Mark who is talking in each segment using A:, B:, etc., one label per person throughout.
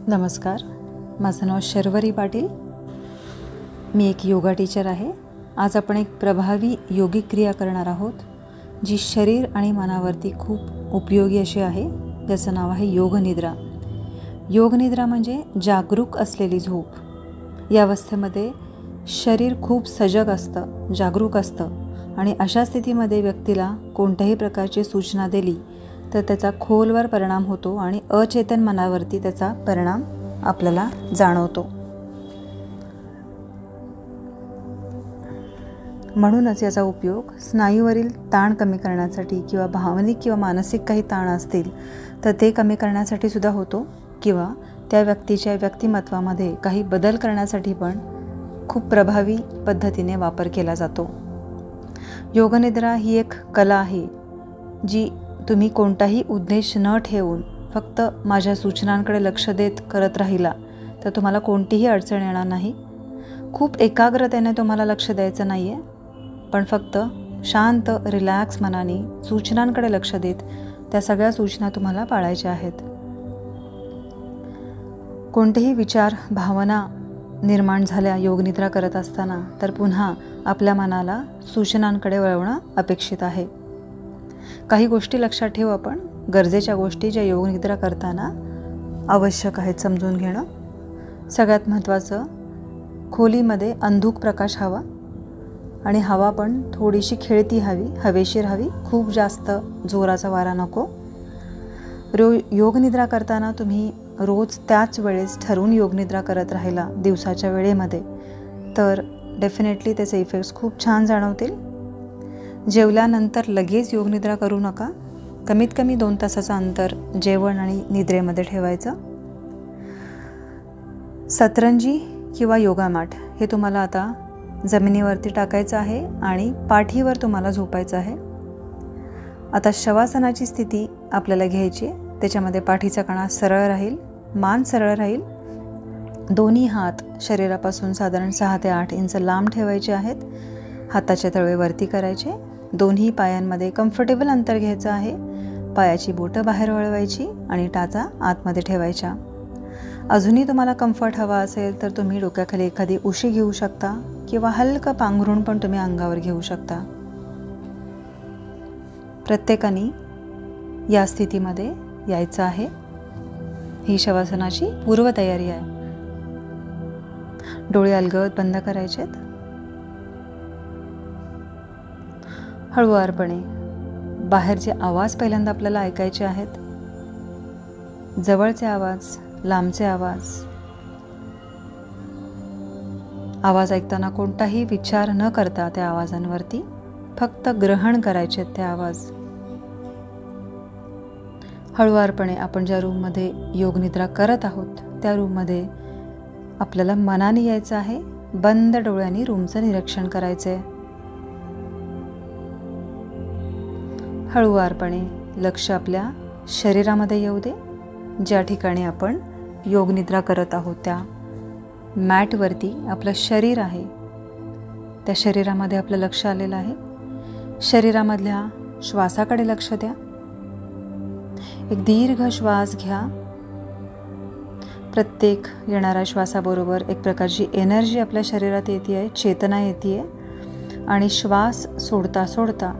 A: नमस्कार, माझं नाव शर्वरी पाटील. मी एक योगा टीचर आहे. आज आपण एक प्रभावी योगिक क्रिया करणार आहोत, जी शरीर आणि मनावरती खूप उपयोगी अशी आहे. ज्याचं नाव आहे योगनिद्रा. योगनिद्रा म्हणजे जागरूक असलेली झोप. या अवस्थेमध्ये शरीर खूप सजग असतं, जागरूक असतं आणि अशा स्थितीमध्ये व्यक्तीला कोणत्याही प्रकारची सूचना दिली तर त्याचा खोलवर परिणाम होतो आणि अचेतन मनावरती त्याचा परिणाम आपल्याला जाणवतो. म्हणूनच याचा उपयोग स्नायूवरील ताण कमी करण्यासाठी किंवा भावनिक किंवा मानसिक काही ताण असतील तर ते कमी करण्यासाठी सुद्धा होतो, किंवा त्या व्यक्तीच्या व्यक्तिमत्वामध्ये काही बदल करण्यासाठी पण खूप प्रभावी पद्धतीने वापर केला जातो. योगनिद्रा ही एक कला आहे, जी तुम्ही कोणताही उद्देश न ठेवून फक्त माझ्या सूचनांकडे लक्ष देत करत राहिला तर तुम्हाला कोणतीही अडचण येणार नाही. खूप एकाग्रतेने तुम्हाला लक्ष द्यायचं नाही आहे, पण फक्त शांत रिलॅक्स मनाने सूचनांकडे लक्ष देत त्या सगळ्या सूचना तुम्हाला पाळायच्या आहेत. कोणतेही विचार भावना निर्माण झाल्या योगनिद्रा करत असताना तर पुन्हा आपल्या मनाला सूचनांकडे वळवणं अपेक्षित आहे. काही गोष्टी लक्षात ठेवू आपण, गरजेच्या गोष्टी ज्या योगनिद्रा करताना आवश्यक आहेत समजून घेणं. सगळ्यात महत्त्वाचं, खोलीमध्ये अंधुक प्रकाश हवा आणि हवा पण थोडीशी खेळती हवी, हवेशीर हवी, खूप जास्त जोराचा वारा नको. योगनिद्रा करताना तुम्ही रोज त्याच वेळेस ठरवून योगनिद्रा करत राहिला दिवसाच्या वेळेमध्ये तर डेफिनेटली त्याचे इफेक्ट्स खूप छान जाणवतील. जेवल्यानंतर लगेच योगनिद्रा करू नका. कमीत कमी 2 तासाचं अंतर जेवण आणि निद्रेमध्ये ठेवायचं. सतरंजी किंवा योगा मॅट हे तुम्हाला आता जमिनीवरती टाकायचं आहे आणि पाठीवर तुम्हाला झोपायचं आहे. आता शवासनाची स्थिती आपल्याला घ्यायची. त्याच्यामध्ये पाठीचा कणा सरळ राहील, मान सरळ राहील, दोन्ही हात शरीरापासून साधारण 6 ते 8 इंच लांब ठेवायचे आहेत. हाताचे तळवे वरती करायचे. दोन्ही पायांमध्ये कम्फर्टेबल अंतर घ्यायचं आहे. पायाची बोटं बाहेर वळवायची आणि टाचा आतमध्ये ठेवायच्या. अजूनही तुम्हाला कम्फर्ट हवा असेल तर तुम्ही डोक्याखाली एखादी उशी घेऊ शकता किंवा हलकं पांघरूण पण तुम्ही अंगावर घेऊ शकता. प्रत्येकाने या स्थितीमध्ये यायचं आहे. ही शवासनाची पूर्वतयारी आहे. डोळे अलगद बंद करायचेत. हळुवारपणे बाहेरचे आवाज पहिल्यांदा आपल्याला ऐकायचे आहेत. जवळचे आवाज, लांबचे आवाज ऐकताना कोणताही विचार न करता त्या आवाजांवरती फक्त ग्रहण करायचे ते आवाज. हळुवारपणे आपण ज्या रूममध्ये योगनिद्रा करत आहोत त्या रूममध्ये आपल्याला मनाने यायचं आहे. बंद डोळ्यांनी रूमचं निरीक्षण करायचं आहे. हळुवारपणे लक्ष आपल्या शरीरामध्ये येऊ दे. ज्या ठिकाणी आपण योगनिद्रा करत आहोत त्या मॅटवरती आपलं शरीर आहे, त्या शरीरामध्ये आपलं लक्ष आलेलं आहे. शरीरामधल्या श्वासाकडे लक्ष द्या. एक दीर्घ श्वास घ्या. प्रत्येक येणाऱ्या श्वासाबरोबर एक प्रकारची एनर्जी आपल्या शरीरात येते आहे, चेतना येते आहे. आणि श्वास सोडता सोडता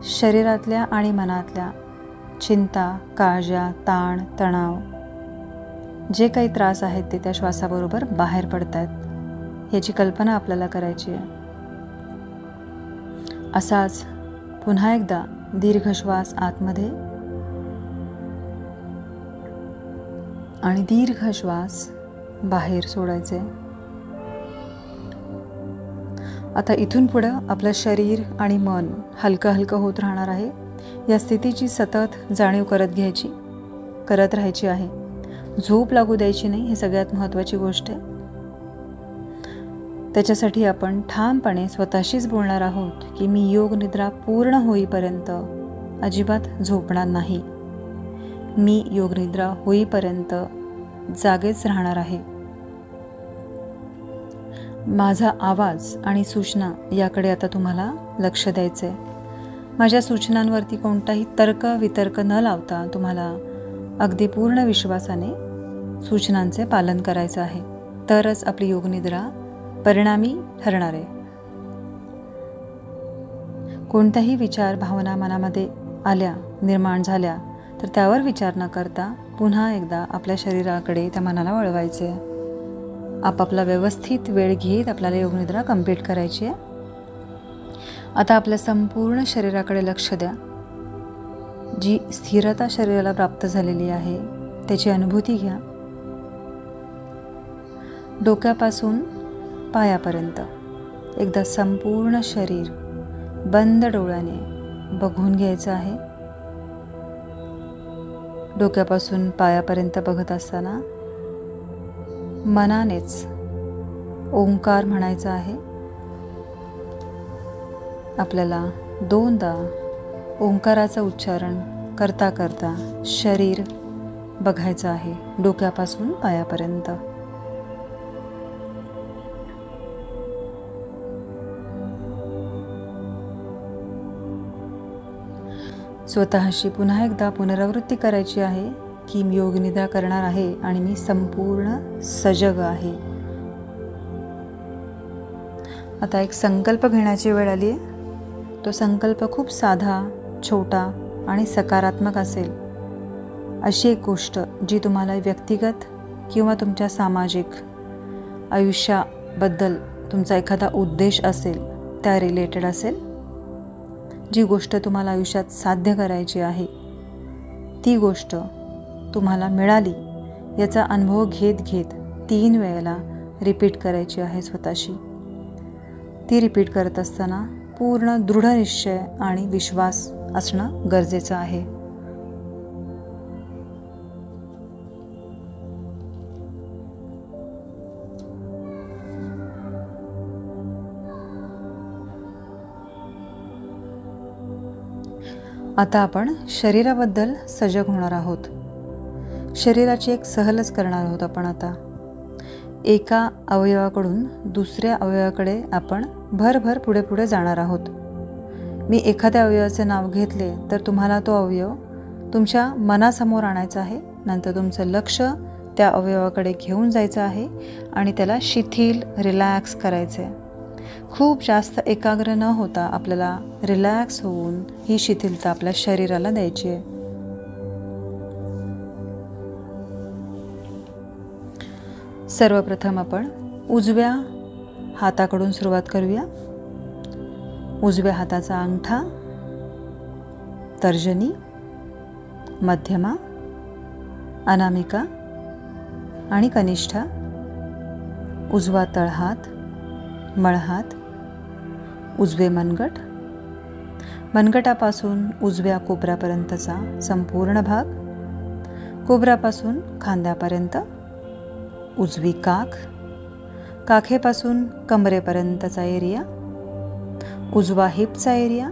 A: शरीरातल्या आणि मनातल्या चिंता, काळज्या, ताण, तणाव जे काही त्रास आहेत ते त्या श्वासाबरोबर बाहेर पडत आहेत याची कल्पना आपल्याला करायची आहे. असाच पुन्हा एकदा दीर्घ श्वास आतमध्ये आणि दीर्घ श्वास बाहेर सोडायचे. आता इथून पुढं आपलं शरीर आणि मन हलकं हलकं होत राहणार आहे. या स्थितीची सतत जाणीव करत राहायची आहे. झोप लागू द्यायची नाही, ही सगळ्यात महत्त्वाची गोष्ट आहे. त्याच्यासाठी आपण ठामपणे स्वतःशीच बोलणार आहोत की मी योगनिद्रा पूर्ण होईपर्यंत अजिबात झोपणार नाही. मी योगनिद्रा होईपर्यंत जागेच राहणार आहे. माझा आवाज आणि सूचना याकडे आता तुम्हाला लक्ष द्यायचं आहे. माझ्या सूचनांवरती कोणताही तर्क वितर्क न लावता तुम्हाला अगदी पूर्ण विश्वासाने सूचनांचे पालन करायचं आहे, तरच आपली योगनिद्रा परिणामी ठरणार आहे. कोणत्याही विचार भावना मनामध्ये आल्या, निर्माण झाल्या, तर त्यावर विचार न करता पुन्हा एकदा आपल्या शरीराकडे त्या मनाला वळवायचे. आपापला व्यवस्थित वेळ घेत आपल्याला योगनिद्रा कंप्लीट करायची आहे. आता आपल्या संपूर्ण शरीराकडे लक्ष द्या. जी स्थिरता शरीराला प्राप्त झालेली आहे त्याची अनुभूती घ्या. डोक्यापासून पायापर्यंत एकदा संपूर्ण शरीर बंद डोळ्याने बघून घ्यायचं आहे. डोक्यापासून पायापर्यंत बघत असताना मनानेच ओंकार म्हणायचा आहे. आपल्याला 2दा ओंकाराचं उच्चारण करता करता शरीर बघायचं आहे डोक्यापासून पायापर्यंत. स्वतःशी पुन्हा एकदा पुनरावृत्ती करायची आहे की मी योगनिद्रा करणार आहे आणि मी संपूर्ण सजग आहे. आता एक संकल्प घेण्याची वेळ आली आहे. तो संकल्प खूप साधा, छोटा आणि सकारात्मक असेल. अशी एक गोष्ट जी तुम्हाला व्यक्तिगत किंवा तुमच्या सामाजिक आयुष्याबद्दल तुमचा एखादा उद्देश असेल त्या रिलेटेड असेल. जी गोष्ट तुम्हाला आयुष्यात साध्य करायची आहे ती गोष्ट तुम्हाला मिळाली याचा अनुभव घेत घेत 3 वेळेला रिपीट करायची आहे स्वतःशी. ती रिपीट करत असताना पूर्ण दृढ निश्चय आणि विश्वास असणं गरजेचं आहे. आता आपण शरीराबद्दल सजग होणार आहोत. शरीराची एक सहलच करणार आहोत आपण. आता एका अवयवाकडून दुसऱ्या अवयवाकडे आपण भरभर पुढे पुढे जाणार आहोत. मी एखाद्या अवयवाचे नाव घेतले तर तुम्हाला तो अवयव तुमच्या मनासमोर आणायचा आहे. नंतर तुमचं लक्ष त्या अवयवाकडे घेऊन जायचं आहे आणि त्याला शिथिल, रिलॅक्स करायचं आहे. खूप जास्त एकाग्र न होता आपल्याला रिलॅक्स होऊन ही शिथिलता आपल्या शरीराला द्यायची आहे. सर्वप्रथम आपण उजव्या हाताकडून सुरुवात करूया. उजव्या हाताचा अंगठा, तर्जनी, मध्यमा, अनामिका आणि कनिष्ठा, उजवा तळहात, मळहात, उजवे मनगट, मनगटापासून उजव्या कोपऱ्यापर्यंतचा संपूर्ण भाग, कोपऱ्यापासून खांद्यापर्यंत, उजवी काख, काखेपासून कमरेपर्यंतचा एरिया, उजवा हिपचा एरिया,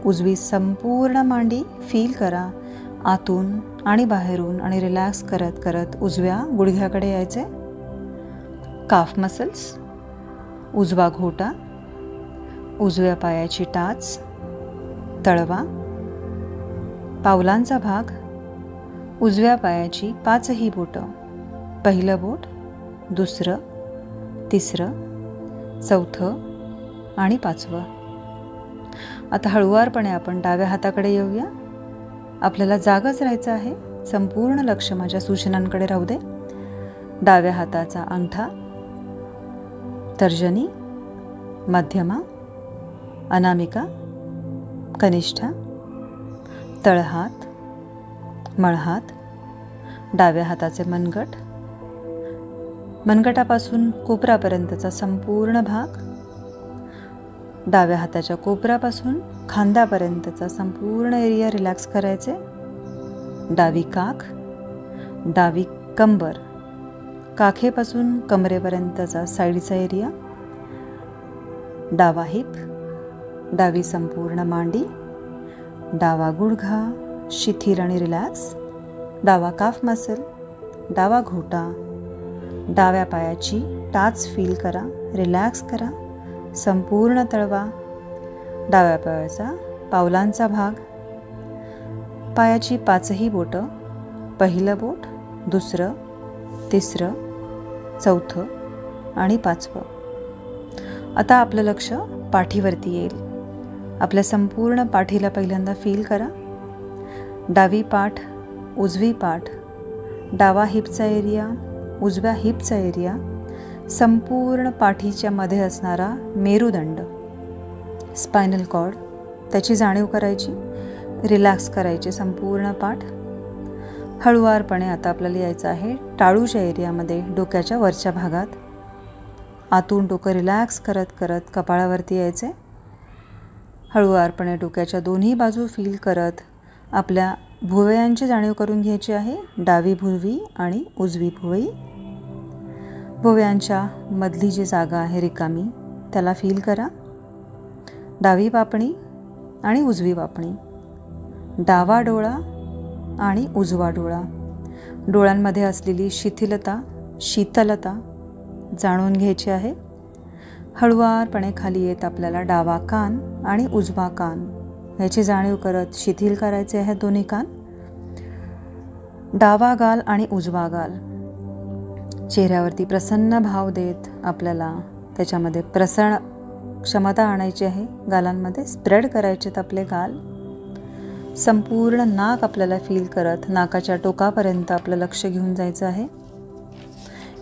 A: उजवी संपूर्ण मांडी फील करा आतून आणि बाहेरून आणि रिलॅक्स करत करत उजव्या गुडघ्याकडे यायचे. काफ मसल्स, उजवा घोटा, उजव्या पायाची टाच, तळवा, पावलांचा भाग, उजव्या पायाची 5ही बोटं, पहिलं बोट, दुसरं, तिसरं, चौथं आणि 5वं. आता हळुवारपणे आपण डाव्या हाताकडे येऊया. आपल्याला जागच राहायचं आहे. संपूर्ण लक्ष माझ्या सूचनांकडे राहू दे. डाव्या हाताचा अंगठा, तर्जनी, मध्यमा, अनामिका, कनिष्ठा, तळहात, मळहात, डाव्या हाताचे मनगट, मनगटापासून कोपरापर्यंतचा संपूर्ण भाग, डाव्या हाताच्या कोपरापासून खांद्यापर्यंतचा संपूर्ण एरिया रिलॅक्स करायचे. डावी काख, डावी कंबर, काखेपासून कमरेपर्यंतचा साईडचा एरिया, डावा हिप, डावी संपूर्ण मांडी, डावा गुडघा शिथिल आणि रिलॅक्स, डावा काफ मसल, डावा घोटा, डाव्या पायाची टाच फील करा, रिलॅक्स करा. संपूर्ण तळवा, डाव्या पायाचा पावलांचा भाग, पायाची 5ही बोटं, पहिलं बोट, दुसरं, तिसरं, चौथं आणि पाचवं. आता आपलं लक्ष पाठीवरती येईल. आपल्या संपूर्ण पाठीला पहिल्यांदा फील करा. डावी पाठ, उजवी पाठ, डावा हिपचा एरिया, उजव्या हिपचा एरिया, संपूर्ण पाठीच्या मध्ये असणारा मेरुदंड, स्पायनल कॉर्ड, त्याची जाणीव करायची, रिलॅक्स करायची संपूर्ण पाठ. हळुवारपणे आता आपल्याला यायचं आहे टाळूच्या एरियामध्ये, डोक्याच्या वरच्या भागात. आतून डोकं रिलॅक्स करत करत कपाळावरती यायचे. हळुवारपणे डोक्याच्या दोन्ही बाजू फील करत आपल्या भुवयांची जाणीव करून घ्यायची आहे. डावी भुवई आणि उजवी भुवई. भुवयांच्या मधली जी जागा आहे रिकामी त्याला फील करा. डावी पापणी आणि उजवी पापणी, डावा डोळा आणि उजवा डोळा, डोळ्यांमध्ये असलेली शिथिलता, शीतलता जाणून घ्यायची आहे. हळुवारपणे खाली येत आपल्याला डावा कान आणि उजवा कान याची जाणीव करत शिथिल करायचे आहेत दोन्ही कान. डावा गाल आणि उजवा गाल, चेहऱ्यावरती प्रसन्न भाव देत आपल्याला त्याच्यामध्ये प्रसन्न क्षमता आणायची आहे. गालांमध्ये स्प्रेड करायचेत आपले गाल. संपूर्ण नाक आपल्याला फील करत नाकाच्या टोकापर्यंत आपलं लक्ष घेऊन जायचं आहे.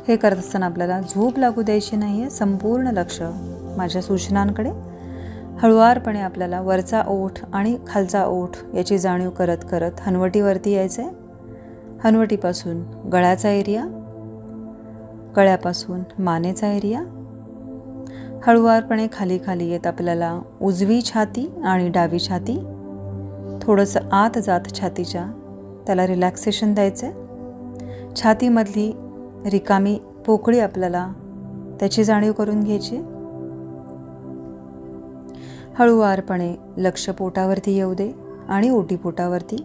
A: हे करत असताना आपल्याला झोप लागू द्यायची नाही आहे. संपूर्ण लक्ष माझ्या सूचनांकडे. हळुवारपणे आपल्याला वरचा ओठ आणि खालचा ओठ याची जाणीव करत करत हनवटीवरती यायचं आहे. हनवटीपासून गळ्याचा एरिया, गळ्यापासून मानेचा एरिया. हळुवारपणे खाली खाली येत आपल्याला उजवी छाती आणि डावी छाती, थोडंसं आत जात छातीच्या, त्याला रिलॅक्सेशन द्यायचं आहे. छातीमधली रिकामी पोकळी आपल्याला त्याची जाणीव करून घ्यायची. हळुवारपणे लक्ष पोटावरती येऊ दे आणि ओटीपोटावरती.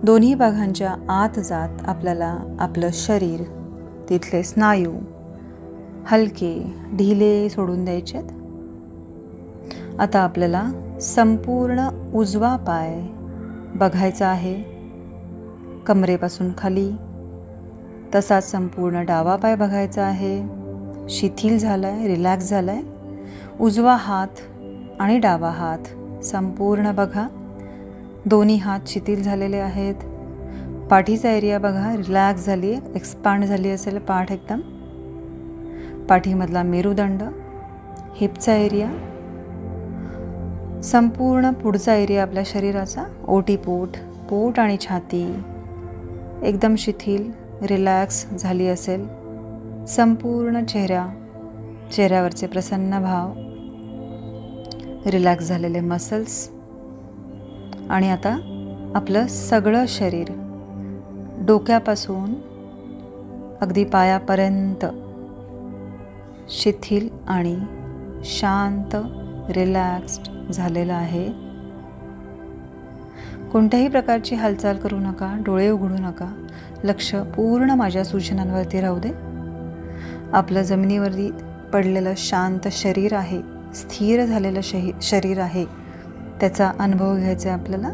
A: दोन्ही भागांच्या आत जात आपल्याला आपलं शरीर, तिथले स्नायू हलके ढिले सोडून द्यायचेत. आता आपल्याला संपूर्ण उजवा पाय बघायचा आहे, कमरेपासून खाली. तसाच संपूर्ण डावा पाय बघायचा आहे, शिथिल झाला आहे, रिलॅक्स झाला आहे. उजवा हात आणि डावा हात संपूर्ण बघा, दोन्ही हात शिथिल झालेले आहेत. पाठीचा एरिया बघा, रिलॅक्स झाली आहे, एक्सपांड झाली असेल पाठ एकदम. पाठीमधला मेरुदंड, हिपचा एरिया, संपूर्ण पुढचा एरिया आपल्या शरीराचा, ओटीपोट, पोट आणि छाती एकदम शिथिल रिलॅक्स झाली असेल. संपूर्ण चेहऱ्यावरचे प्रसन्न भाव, रिलॅक्स झालेले मसल्स. आणि आता आपलं सगळं शरीर डोक्यापासून अगदी पायापर्यंत शिथिल आणि शांत रिलॅक्स्ड झालेलं आहे. कोणत्याही प्रकारची हालचाल करू नका, डोळे उघडू नका. लक्ष पूर्ण माझ्या सूचनांवरती राहू दे. आपलं जमिनीवरती पडलेलं शांत शरीर आहे, स्थिर झालेलं शरीर आहे, त्याचा अनुभव घ्यायचा आहे आपल्याला.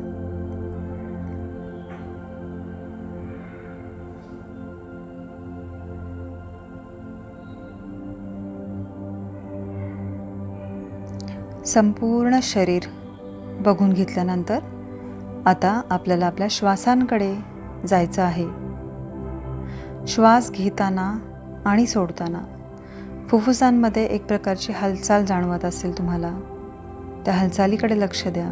A: संपूर्ण शरीर बघून घेतल्यानंतर आता आपल्याला आपल्या श्वासांकडे जायचं आहे. श्वास घेताना आणि सोडताना फुफ्फुसांमध्ये एक प्रकारची हालचाल जाणवत असेल तुम्हाला, त्या हालचालीकडे लक्ष द्या.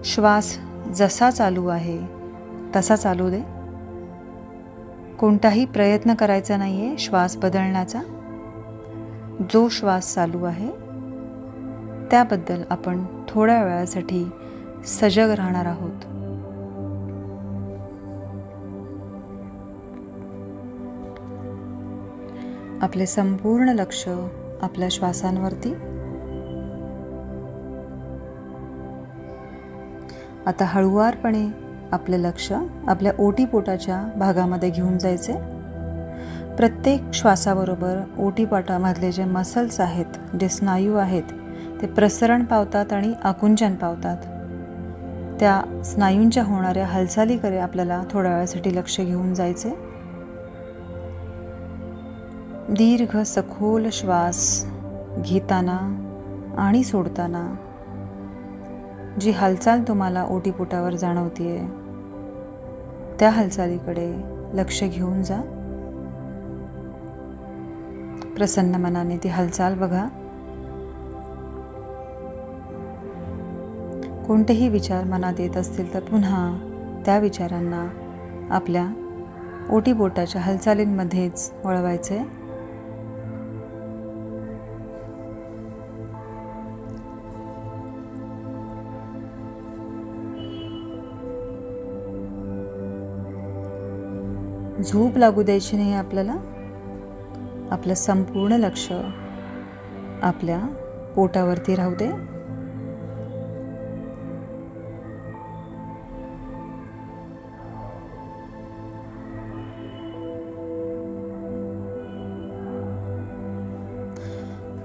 A: श्वास जसा चालू आहे तसा चालू दे. कोणताही प्रयत्न करायचा नाही आहे श्वास बदलण्याचा. जो श्वास चालू आहे त्याबद्दल आपण थोड्या वेळासाठी सजग राहणार आहोत. आपले संपूर्ण लक्ष आपल्या श्वासांवरती. आता हळुवारपणे आपले लक्ष आपल्या ओटीपोटाच्या भागामध्ये घेऊन जायचे. प्रत्येक श्वासाबरोबर ओटीपोटामधले जे मसल्स आहेत, जे स्नायू आहेत, ते प्रसरण पावतात आणि आकुंचन पावतात. त्या स्नायूंच्या होणाऱ्या हालचालीकडे आपल्याला थोड्या वेळासाठी लक्ष घेऊन जायचे. दीर्घ सखोल श्वास घेताना आणि सोडताना जी हालचाल तुम्हाला ओटीपोटावर जाणवतीये त्या हालचालीकडे लक्ष घेऊन जा. प्रसन्न मनाने ती हालचाल बघा. कोणतेही विचार मनात येत असतील तर पुन्हा त्या विचारांना आपल्या ओटीपोटाच्या हालचालींमध्येच वळवायचे. झोप लागू द्यायची नाही आपल्याला. आपलं संपूर्ण लक्ष आपल्या पोटावरती राहू दे.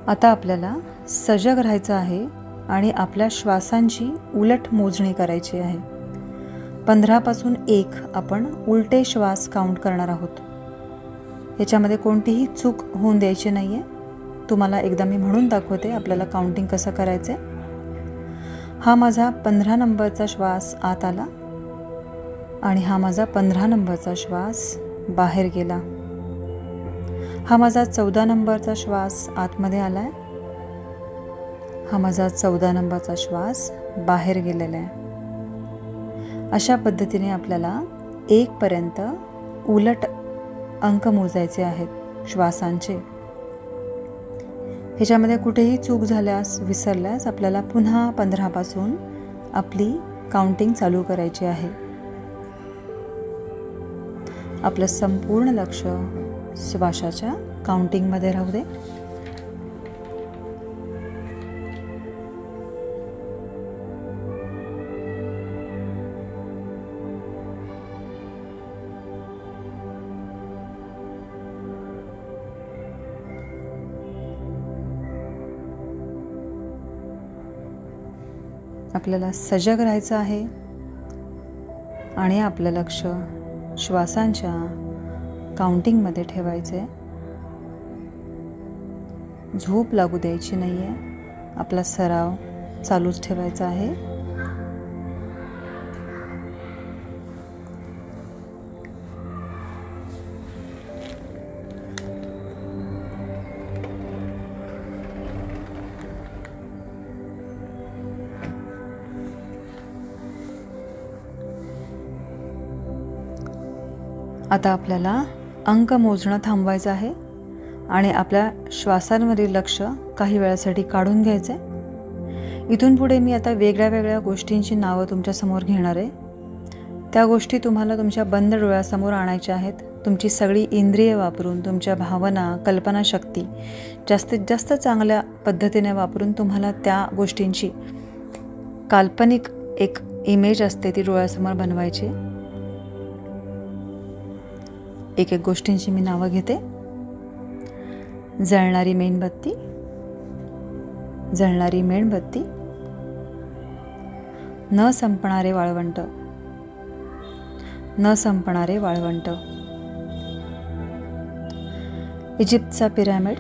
A: आता आपल्याला सजग राहायचं आहे आणि आपल्या श्वासांची उलट मोजणी करायची आहे. 15 पासून 1 आपण उलटे श्वास काउंट करणार आहोत. याच्यामध्ये कोणतीही चूक होऊन द्यायची नाही आहे. तुम्हाला एकदा मी म्हणून दाखवते आपल्याला काउंटिंग कसं करायचं आहे. हा माझा 15 नंबरचा श्वास आत आला आणि हा माझा 15 नंबरचा श्वास बाहेर गेला. हा माझा 14 नंबरचा श्वास आतमध्ये आला आहे. हा माझा 14 नंबरचा श्वास बाहेर गेलेला आहे. अशा पद्धतीने आपल्याला 1 पर्यंत उलट अंक मोजायचे आहेत श्वासांचे. ह्याच्यामध्ये कुठेही चूक झाल्यास विसरल्यास आपल्याला पुन्हा 15 पासून आपली काउंटिंग चालू करायची आहे. आपलं संपूर्ण लक्ष श्वासाच्या काउंटिंगमध्ये राहू दे. आपल्याला सजग राहायचं आहे आणि आपलं लक्ष श्वासांच्या काउंटिंगमध्ये ठेवायचं आहे. झोप लागू द्यायची नाही आहे. आपला सराव चालूच ठेवायचा आहे. आता आपल्याला अंक मोजणं थांबवायचं आहे आणि आपल्या श्वासांवरील लक्ष काही वेळासाठी काढून घ्यायचं आहे. इथून पुढे मी आता वेगळ्या वेगळ्या गोष्टींची नावं तुमच्यासमोर घेणार आहे. त्या गोष्टी तुम्हाला तुमच्या बंद डोळ्यासमोर आणायच्या आहेत. तुमची सगळी इंद्रिय वापरून, तुमच्या भावना, कल्पनाशक्ती जास्तीत जास्त चांगल्या पद्धतीने वापरून तुम्हाला त्या गोष्टींची काल्पनिक एक इमेज असते ती डोळ्यासमोर बनवायची. एक एक गोष्टींची मी नावं घेते. जळणारी मेणबत्ती, जळणारी मेणबत्ती, न संपणारे वाळवंट, न संपणारे वाळवंट, इजिप्तचा पिरॅमिड,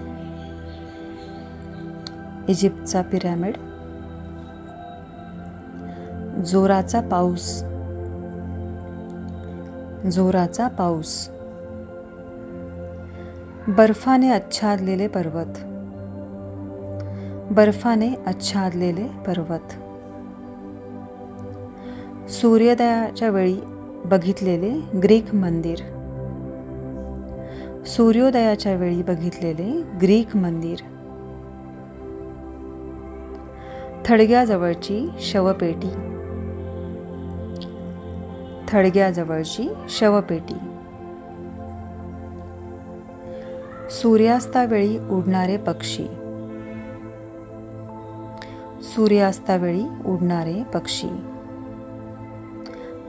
A: इजिप्तचा पिरॅमिड, जोराचा पाऊस, जोराचा पाऊस, बर्फाने आच्छादलेले पर्वत, बर्फाने आच्छादलेले पर्वत, सूर्योदयाच्या वेळी बघितलेले ग्रीक मंदिर, सूर्योदयाच्या वेळी बघितलेले ग्रीक मंदिर, थडग्याजवळची शवपेटी, थडग्याजवळची शवपेटी, सूर्यास्तावेळी उडणारे पक्षी, सूर्यास्तावेळी उडणारे पक्षी,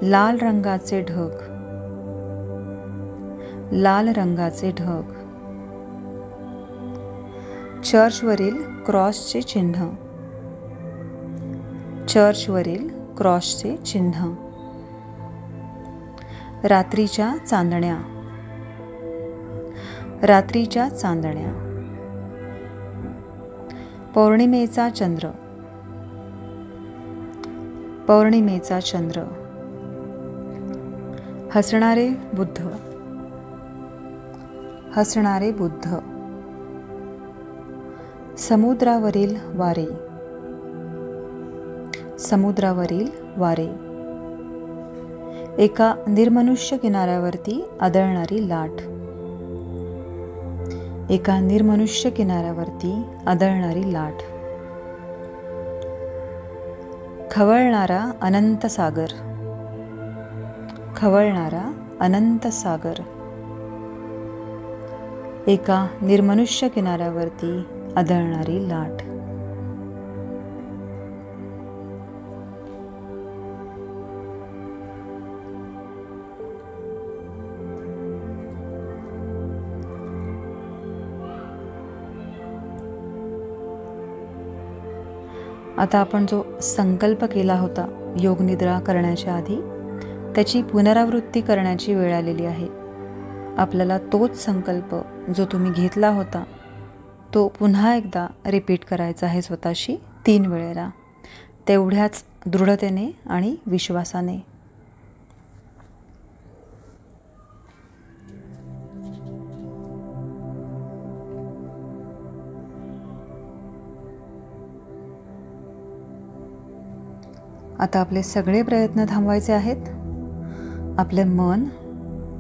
A: लाल रंगाचे ढग, लाल रंगाचे ढग, चर्चवरील क्रॉसचे चिन्ह, चर्चवरील क्रॉसचे चिन्ह. रात्रीच्या चांदण्या. रात्रीच्या चांदण्या. पौर्णिमेचा चंद्र. पौर्णिमेचा चंद्र. हसणारे बुद्ध. हसणारे बुद्ध. समुद्रावरील वारे. समुद्रावरील वारे. एका निर्मनुष्य किनाऱ्यावरती आदळणारी लाट. एका निर्मनुष्य किनाऱ्यावरती आदळणारी लाट. खवळणारा अनंत सागर. खवळणारा अनंत सागर. एका निर्मनुष्य किनाऱ्यावरती आदळणारी लाट. आता आपण जो संकल्प केला होता योगनिद्रा करण्याच्या आधी, त्याची पुनरावृत्ती करण्याची वेळ आलेली आहे. आपल्याला तोच संकल्प जो तुम्ही घेतला होता तो पुन्हा एकदा रिपीट करायचा आहे स्वतःशी 3 वेळेला, तेवढ्याच दृढतेने आणि विश्वासाने. आता आपले सगळे प्रयत्न थांबवायचे आहेत. आपले मन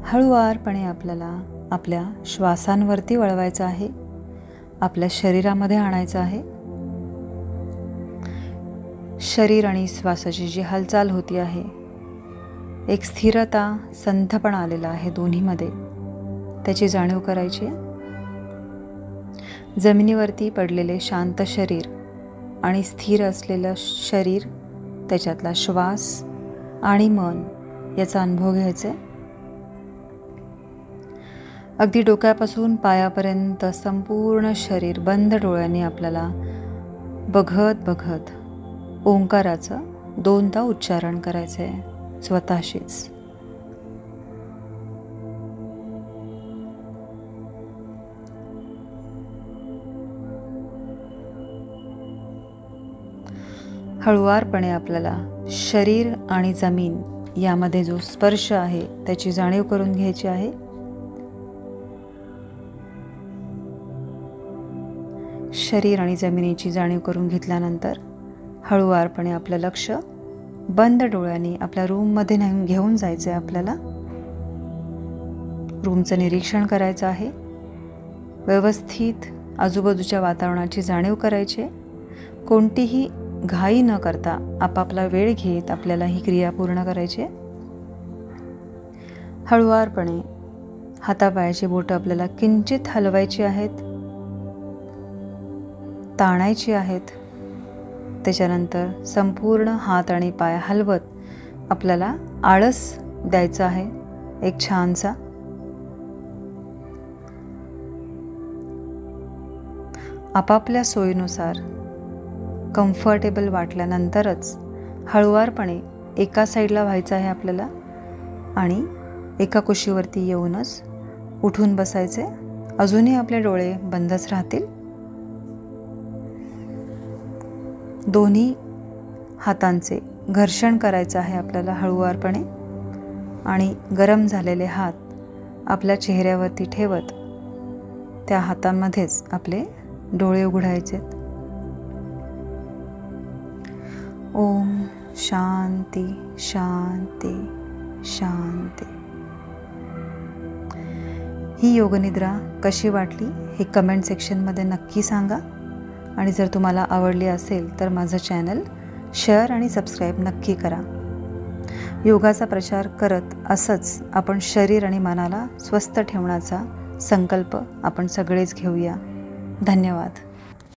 A: हळुवारपणे आपल्याला आपल्या श्वासांवरती वळवायचं आहे, आपल्या शरीरामध्ये आणायचं आहे. शरीर आणि श्वासाची जी हालचाल होती आहे, एक स्थिरता, संथपणा आलेला आहे दोन्हीमध्ये, त्याची जाणीव करायची. जमिनीवरती पडलेले शांत शरीर आणि स्थिर असलेलं शरीर, त्याच्यातला श्वास आणि मन याचा अनुभव घ्यायचा. अगदी डोक्यापासून पायापर्यंत संपूर्ण शरीर बंद डोळ्यांनी आपल्याला बघत बघत ओंकाराचं 2दा उच्चारण करायचं आहे स्वतःशीच. हळुवारपणे आपल्याला शरीर आणि जमीन यामध्ये जो स्पर्श आहे त्याची जाणीव करून घ्यायची आहे. शरीर आणि जमिनीची जाणीव करून घेतल्यानंतर हळुवारपणे आपलं लक्ष बंद डोळ्यांनी आपल्या रूममध्ये घेऊन जायचं आहे. आपल्याला रूमचं निरीक्षण करायचं आहे. व्यवस्थित आजूबाजूच्या वातावरणाची जाणीव करायची. कोणतीही घाई न करता आपापला वेळ घेत आपल्याला ही क्रिया पूर्ण करायची. हळुवारपणे हातापायाची बोटं आपल्याला किंचित हलवायची आहेत, ताणायची आहेत. त्याच्यानंतर संपूर्ण हात आणि पाय हलवत आपल्याला आळस द्यायचा आहे एक छानसा. आपापल्या सोयीनुसार कम्फर्टेबल वाटल्यानंतरच हळुवारपणे एका साईडला व्हायचं आहे आपल्याला आणि एका कुशीवरती येऊनच उठून बसायचे. अजूनही आपले डोळे बंदच राहतील. दोन्ही हातांचे घर्षण करायचं आहे आपल्याला हळुवारपणे आणि गरम झालेले हात आपल्या चेहऱ्यावरती ठेवत त्या हातांमध्येच आपले डोळे उघडायचे. ओम शांती शांती शांती. ही योगनिद्रा कशी वाटली हे कमेंट सेक्शनमध्ये नक्की सांगा. आणि जर तुम्हाला आवडली असेल तर माझं चॅनल शेअर आणि सबस्क्राईब नक्की करा. योगाचा प्रचार करत असंच आपण शरीर आणि मनाला स्वस्थ ठेवण्याचा संकल्प आपण सगळेच घेऊया. धन्यवाद.